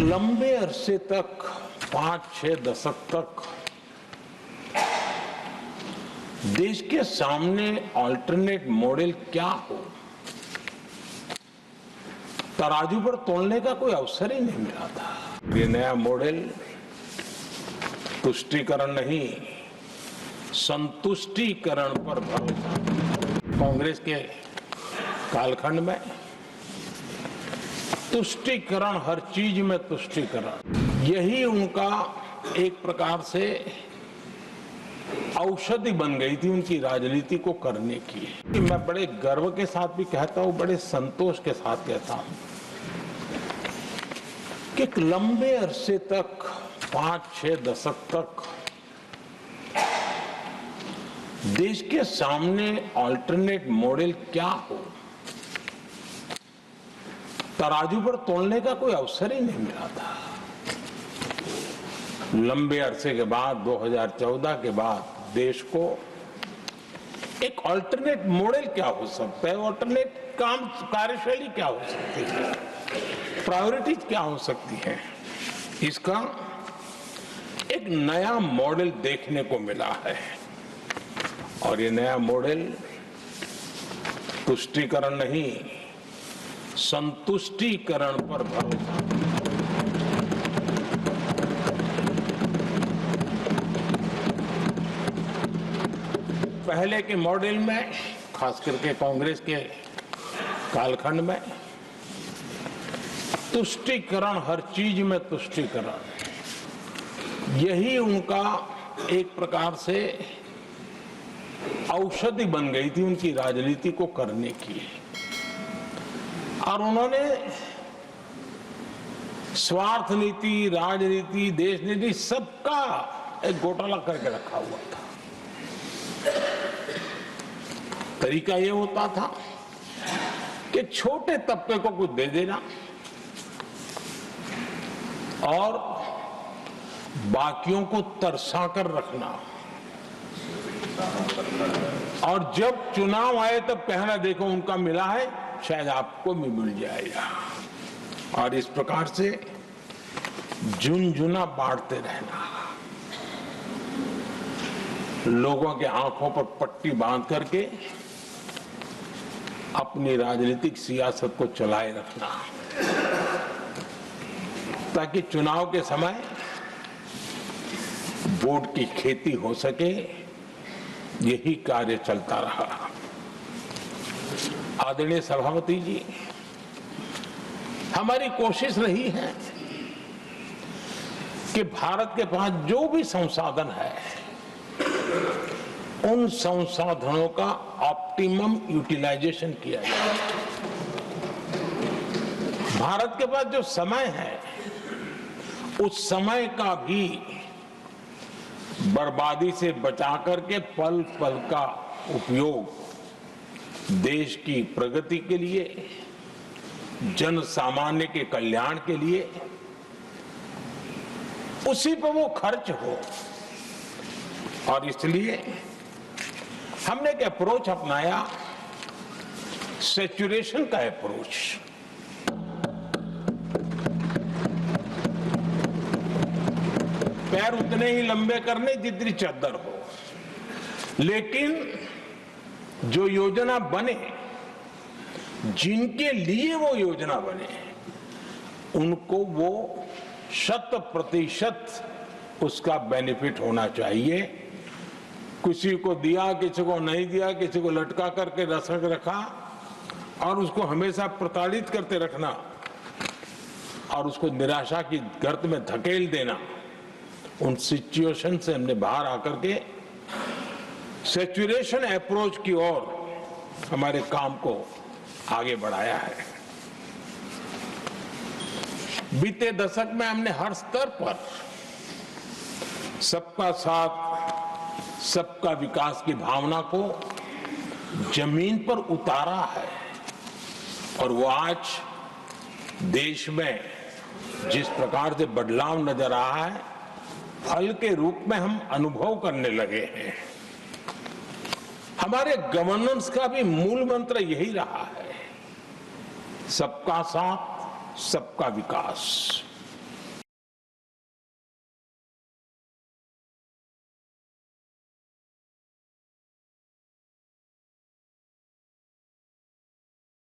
लंबे अरसे तक 5-6 दशक तक देश के सामने अल्टरनेट मॉडल क्या हो, तराजू पर तोलने का कोई अवसर ही नहीं मिला था। ये नया मॉडल तुष्टीकरण नहीं, संतुष्टीकरण पर भरोसा। कांग्रेस के कालखंड में तुष्टीकरण, हर चीज में तुष्टीकरण, यही उनका एक प्रकार से औषधि बन गई थी उनकी राजनीति को करने की। मैं बड़े गर्व के साथ भी कहता हूं, बड़े संतोष के साथ कहता हूं कि एक लंबे अरसे तक 5-6 दशक तक देश के सामने अल्टरनेट मॉडल क्या हो, तराजू पर तोलने का कोई अवसर ही नहीं मिला था। लंबे अरसे के बाद 2014 के बाद देश को एक अल्टरनेट मॉडल क्या हो सकता है, अल्टरनेट कार्यशैली क्या हो सकती है, प्रायोरिटीज क्या हो सकती है, इसका एक नया मॉडल देखने को मिला है। और ये नया मॉडल तुष्टीकरण नहीं, संतुष्टीकरण पर भरोसा। पहले के मॉडल में, खास करके कांग्रेस के कालखंड में, तुष्टीकरण, हर चीज में तुष्टीकरण, यही उनका एक प्रकार से औषधि बन गई थी उनकी राजनीति को करने की। और उन्होंने स्वार्थ नीति, राजनीति, देश नीति, सबका एक घोटाला करके रखा हुआ था। तरीका यह होता था कि छोटे तबके को कुछ दे देना और बाकियों को तरसा कर रखना, और जब चुनाव आए तब कहना देखो उनका मिला है, शायद आपको भी मिल जाएगा। और इस प्रकार से झुनझुना बांटते रहना, लोगों के आंखों पर पट्टी बांध करके अपनी राजनीतिक सियासत को चलाए रखना, ताकि चुनाव के समय वोट की खेती हो सके। यही कार्य चलता रहा। आदरणीय सभापति जी, हमारी कोशिश रही है कि भारत के पास जो भी संसाधन है, उन संसाधनों का ऑप्टिमम यूटिलाइजेशन किया जाए। भारत के पास जो समय है, उस समय का भी बर्बादी से बचा करके पल पल का उपयोग देश की प्रगति के लिए, जन सामान्य के कल्याण के लिए, उसी पर वो खर्च हो। और इसलिए हमने एक अप्रोच अपनाया, सैचुरेशन का अप्रोच। पैर उतने ही लंबे करने जितनी चद्दर हो, लेकिन जो योजना बने, जिनके लिए वो योजना बने, उनको वो 100% उसका बेनिफिट होना चाहिए। किसी को दिया, किसी को नहीं दिया, किसी को लटका करके रसक रखा और उसको हमेशा प्रताड़ित करते रखना और उसको निराशा की गर्त में धकेल देना, उन सिचुएशन से हमने बाहर आकर के सैचुरेशन अप्रोच की ओर हमारे काम को आगे बढ़ाया है। बीते दशक में हमने हर स्तर पर सबका साथ, सबका विकास की भावना को जमीन पर उतारा है। और वो आज देश में जिस प्रकार से बदलाव नजर आ रहा है, फल के रूप में हम अनुभव करने लगे हैं। हमारे गवर्नेंस का भी मूल मंत्र यही रहा है, सबका साथ, सबका विकास।